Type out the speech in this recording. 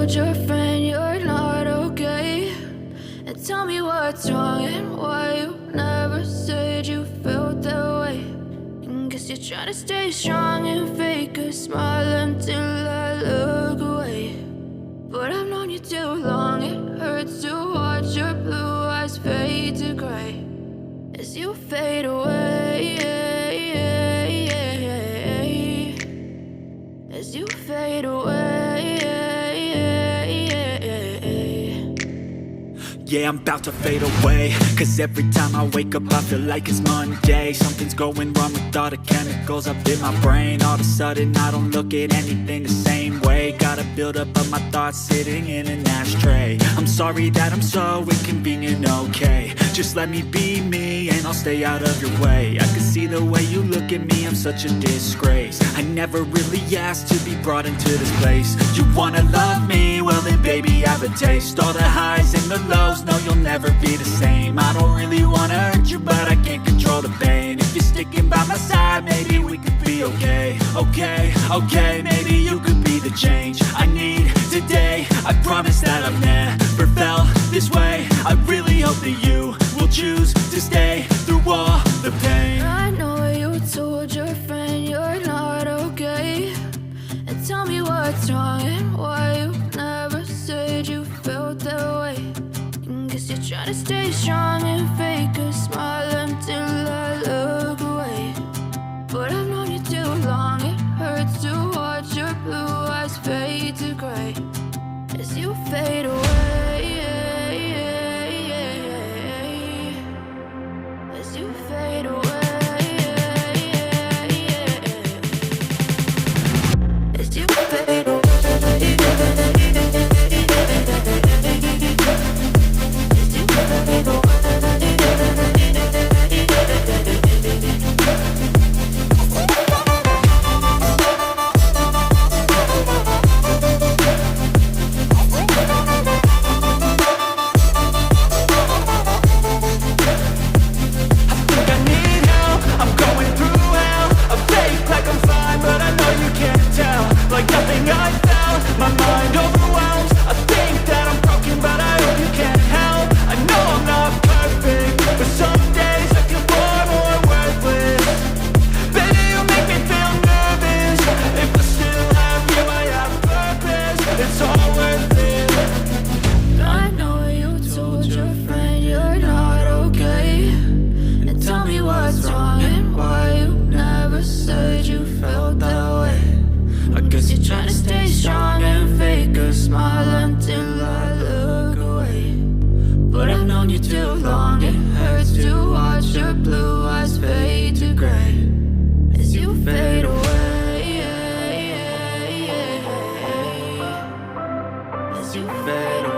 told your friend you're not okay? And tell me what's wrong and why you never said you felt that way. And guess you're trying to stay strong and fake a smile until I look away. But I've known you too long, it hurts to watch your blue eyes fade to gray as you fade away, as you fade away. Yeah, I'm about to fade away, cause every time I wake up I feel like it's Monday. Something's going wrong with all the chemicals up in my brain. All of a sudden I don't look at anything the same way. Got a buildup of my thoughts sitting in an ashtray. I'm sorry that I'm so inconvenient, okay? Just let me be me and I'll stay out of your way. I can see the way you look at me, I'm such a disgrace. I never really asked to be brought into this place. You wanna love me? Well then baby I have a taste. All the highs and the lows, no you'll never be the same. I don't really wanna hurt you but I can't control the pain. If you're sticking by my side maybe we could be okay. Okay, maybe you could be the change I need today. I promise that I've never felt this way. I really hope that you will choose to stay through all the pain. I know you told your friend you're not okay. And tell me what's wrong and why you never said you felt that way. And guess you're trying to stay strong and fake a smile until I look away. But I've known you too long, it hurts to watch your blue eyes fade to gray as you fade away, as you fade away, as you fade away. As you fade away.